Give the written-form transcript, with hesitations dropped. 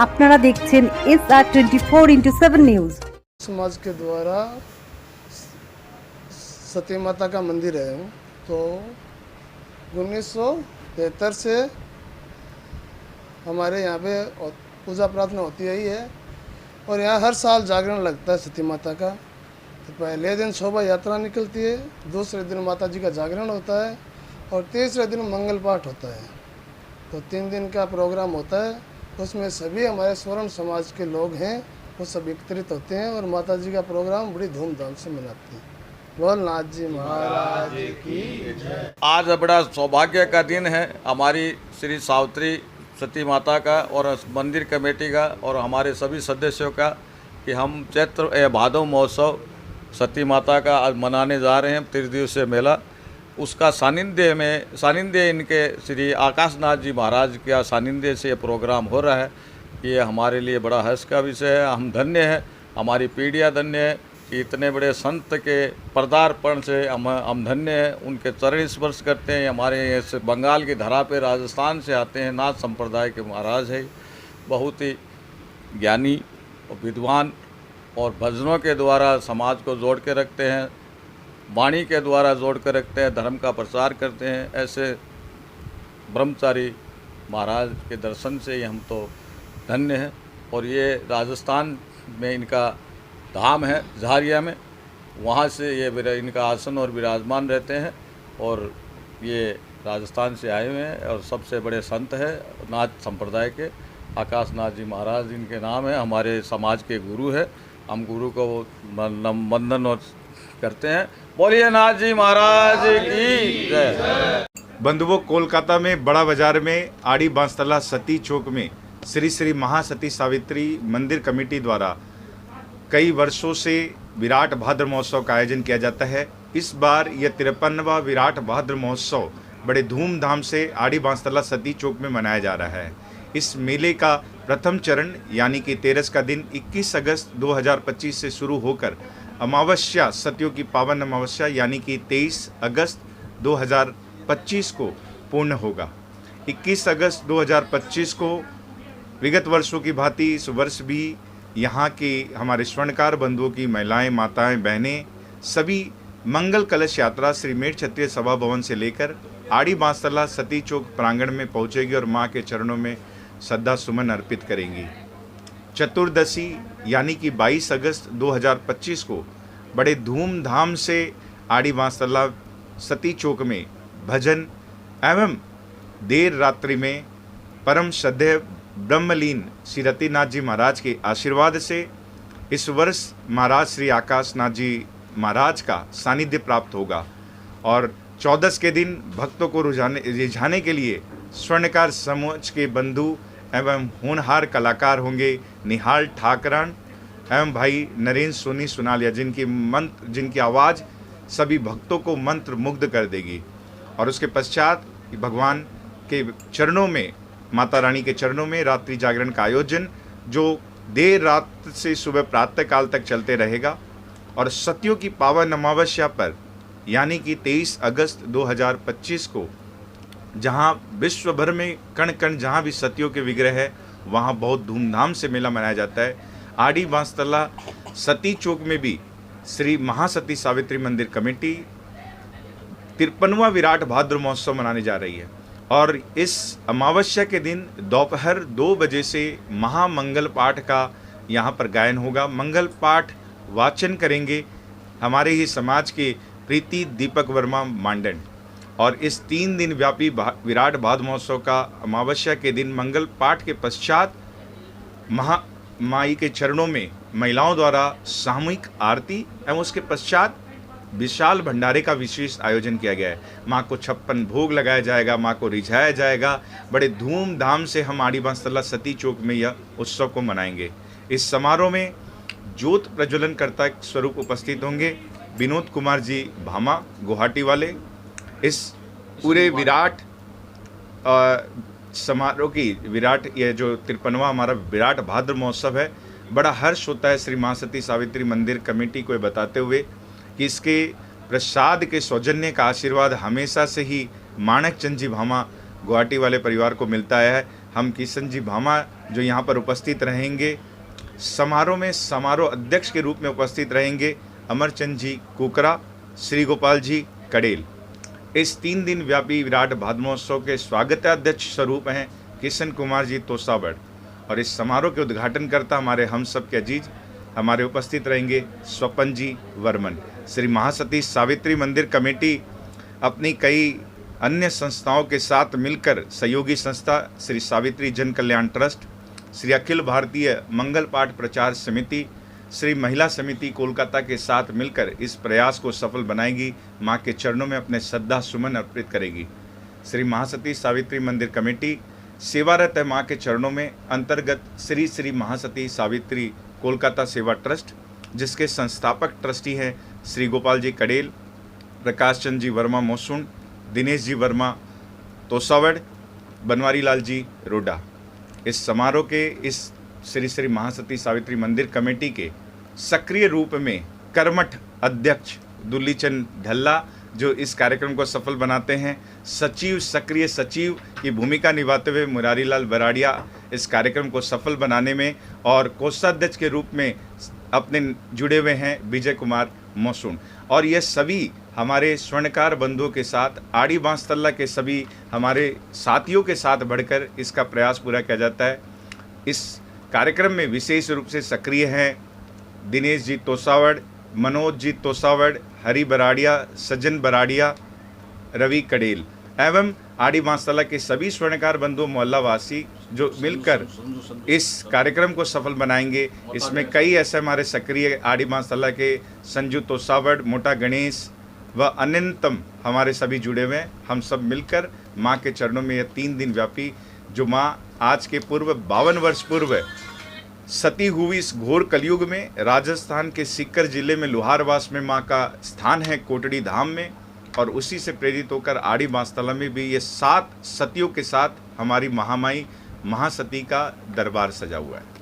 আপনারা দেখছেন SR24x7 news. समाज के द्वारा सती माता का मंदिर है, तो 1973 से हमारे यहाँ पे पूजा प्रार्थना होती ही है और यहाँ हर साल जागरण लगता है सती माता का। तो पहले दिन शोभा यात्रा निकलती है, दूसरे दिन माता जी का जागरण होता है और तीसरे दिन मंगल पाठ होता है। तो 3 दिन का प्रोग्राम होता है, उसमें सभी हमारे स्वर्ण समाज के लोग हैं, वो सब एकत्रित होते हैं और माता जी का प्रोग्राम बड़ी धूमधाम से मनाते हैं। बोल नाथ जी महाराज की जय। आज बड़ा सौभाग्य का दिन है हमारी श्री सावित्री सती माता का और मंदिर कमेटी का और हमारे सभी सदस्यों का कि हम चैत्र भादव महोत्सव सती माता का आज मनाने जा रहे हैं। 3 दिवसीय मेला, उसका सानिध्य इनके श्री आकाशनाथ जी महाराज का सानिध्य से ये प्रोग्राम हो रहा है। ये हमारे लिए बड़ा हर्ष का विषय है। हम धन्य हैं, हमारी पीढ़ियाँ धन्य है कि इतने बड़े संत के पदार्पण से हम धन्य हैं। उनके चरण स्पर्श करते हैं। हमारे ये बंगाल की धरा पे राजस्थान से आते हैं, नाथ संप्रदाय के महाराज है, बहुत ही ज्ञानी और विद्वान और भजनों के द्वारा समाज को जोड़ के रखते हैं, वाणी के द्वारा जोड़ कर रखते हैं, धर्म का प्रचार करते हैं। ऐसे ब्रह्मचारी महाराज के दर्शन से ही हम तो धन्य हैं। और ये राजस्थान में इनका धाम है झारिया में, वहाँ से ये इनका आसन और विराजमान रहते हैं और ये राजस्थान से आए हुए हैं और सबसे बड़े संत हैं नाथ संप्रदाय के आकाशनाथ जी महाराज इनके नाम है। हमारे समाज के गुरु है, हम गुरु को वंदन और करते हैं। बोलिए नाथ जी महाराज की जय। बंधुओं, कोलकाता में बड़ा बाजार में आड़ी बांसतला सती चौक में श्री श्री महासती सावित्री मंदिर कमेटी द्वारा कई वर्षों से विराट भाद्र महोत्सव का आयोजन किया जाता है। इस बार यह 53वां विराट भाद्र महोत्सव बड़े धूमधाम से आड़ी बांसतला सती चौक में मनाया जा रहा है। इस मेले का प्रथम चरण यानी कि 13 का दिन 21 अगस्त 2025 से शुरू होकर अमावस्या सतियों की पावन अमावस्या यानी कि 23 अगस्त 2025 को पूर्ण होगा। 21 अगस्त 2025 को विगत वर्षों की भांति इस वर्ष भी यहाँ के हमारे स्वर्णकार बंधुओं की महिलाएं, माताएं, बहनें सभी मंगल कलश यात्रा श्री मेढ़ क्षत्रिय सभा भवन से लेकर आड़ी बांसतला सती चौक प्रांगण में पहुँचेगी और माँ के चरणों में श्रद्धा सुमन अर्पित करेंगी। चतुर्दशी यानी कि 22 अगस्त 2025 को बड़े धूमधाम से आड़ी बांसतला सती चौक में भजन एवं देर रात्रि में परम श्रद्धेय ब्रह्मलीन श्री रतिनाथ जी महाराज के आशीर्वाद से इस वर्ष महाराज श्री आकाशनाथ जी महाराज का सानिध्य प्राप्त होगा और 14 के दिन भक्तों को रिझाने के लिए स्वर्णकार समाज के बंधु एवं होनहार कलाकार होंगे निहाल ठाकरान एवं भाई नरेंद्र सोनी सुनालिया जिनकी आवाज़ सभी भक्तों को मंत्र मुग्ध कर देगी। और उसके पश्चात भगवान के चरणों में, माता रानी के चरणों में रात्रि जागरण का आयोजन जो देर रात से सुबह प्रातः काल तक चलते रहेगा। और सतियों की पावन अमावस्या पर यानी कि 23 अगस्त 2025 को जहां विश्व भर में कण कण जहां भी सतियों के विग्रह है वहां बहुत धूमधाम से मेला मनाया जाता है। आड़ी बांसतला सती चौक में भी श्री महासती सावित्री मंदिर कमेटी 53वां विराट भाद्र महोत्सव मनाने जा रही है और इस अमावस्या के दिन दोपहर 2 बजे से महामंगल पाठ का यहाँ पर गायन होगा। मंगल पाठ वाचन करेंगे हमारे ही समाज के प्रीति दीपक वर्मा मांडन। और इस 3 दिन व्यापी विराट भाद्र महोत्सव का अमावस्या के दिन मंगल पाठ के पश्चात माई के चरणों में महिलाओं द्वारा सामूहिक आरती एवं उसके पश्चात विशाल भंडारे का विशेष आयोजन किया गया है। माँ को 56 भोग लगाया जाएगा, माँ को रिझाया जाएगा। बड़े धूमधाम से हम आड़ी बांसतला सती चौक में यह उत्सव को मनाएंगे। इस समारोह में ज्योत प्रज्वलनकर्ता स्वरूप उपस्थित होंगे विनोद कुमार जी भामा गुवाहाटी वाले। इस पूरे विराट समारोह की यह जो 53वां हमारा विराट भाद्र महोत्सव है, बड़ा हर्ष होता है श्री महासती सावित्री मंदिर कमेटी को बताते हुए कि इसके प्रसाद के सौजन्य का आशीर्वाद हमेशा से ही माणक चंद जी भामा गुवाहाटी वाले परिवार को मिलता है। हम किशन जी भामा जो यहाँ पर उपस्थित रहेंगे। समारोह में समारोह अध्यक्ष के रूप में उपस्थित रहेंगे अमरचंद जी कुकरा, श्री गोपाल जी कड़ेल। इस 3 दिन व्यापी विराट भाद्र महोत्सव के स्वागताध्यक्ष स्वरूप हैं किशन कुमार जी तोसावड़। और इस समारोह के उद्घाटन करता हमारे हम सब के अजीज हमारे उपस्थित रहेंगे स्वपन जी वर्मन। श्री महासती सावित्री मंदिर कमेटी अपनी कई अन्य संस्थाओं के साथ मिलकर सहयोगी संस्था श्री सावित्री जन कल्याण ट्रस्ट, श्री अखिल भारतीय मंगल पाठ प्रचार समिति, श्री महिला समिति कोलकाता के साथ मिलकर इस प्रयास को सफल बनाएगी, मां के चरणों में अपने श्रद्धा सुमन अर्पित करेगी। श्री महासती सावित्री मंदिर कमेटी सेवारत है मां के चरणों में अंतर्गत श्री श्री महासती सावित्री कोलकाता सेवा ट्रस्ट, जिसके संस्थापक ट्रस्टी हैं श्री गोपाल जी कड़ेल, प्रकाश चंद जी वर्मा मोसून, दिनेश जी वर्मा तोसावड़, बनवारी लाल जी रोडा। इस समारोह के इस श्री श्री महासती सावित्री मंदिर कमेटी के सक्रिय रूप में कर्मठ अध्यक्ष दुल्लीचंद ढल्ला जो इस कार्यक्रम को सफल बनाते हैं, सचिव सक्रिय सचिव की भूमिका निभाते हुए मुरारी लाल बराड़िया इस कार्यक्रम को सफल बनाने में, और कोषाध्यक्ष के रूप में अपने जुड़े हुए हैं विजय कुमार मोसून। और ये सभी हमारे स्वर्णकार बंधुओं के साथ आड़ी बांसतल्ला के सभी हमारे साथियों के साथ बढ़कर इसका प्रयास पूरा किया जाता है। इस कार्यक्रम में विशेष रूप से सक्रिय हैं दिनेश जी तोसावड़, मनोज जी तोसावड़, हरि बराड़िया, सज्जन बराड़िया, रवि कड़ेल एवं आड़ी बांसतल्ला के सभी स्वर्णकार बंधु मोहल्ला वासी जो मिलकर इस कार्यक्रम को सफल बनाएंगे। इसमें कई ऐसे हमारे सक्रिय आड़ी बांसतल्ला के संजू तोसावड़, मोटा गणेश व अनंतम हमारे सभी जुड़े हुए हैं। हम सब मिलकर माँ के चरणों में यह 3 दिन व्यापी जो माँ आज के पूर्व 52 वर्ष पूर्व सती हुई इस घोर कलयुग में राजस्थान के सीकर जिले में लुहारवास में माँ का स्थान है कोटड़ी धाम में, और उसी से प्रेरित होकर आड़ी बांसतल्ला में भी ये 7 सतियों के साथ हमारी महामाई महासती का दरबार सजा हुआ है।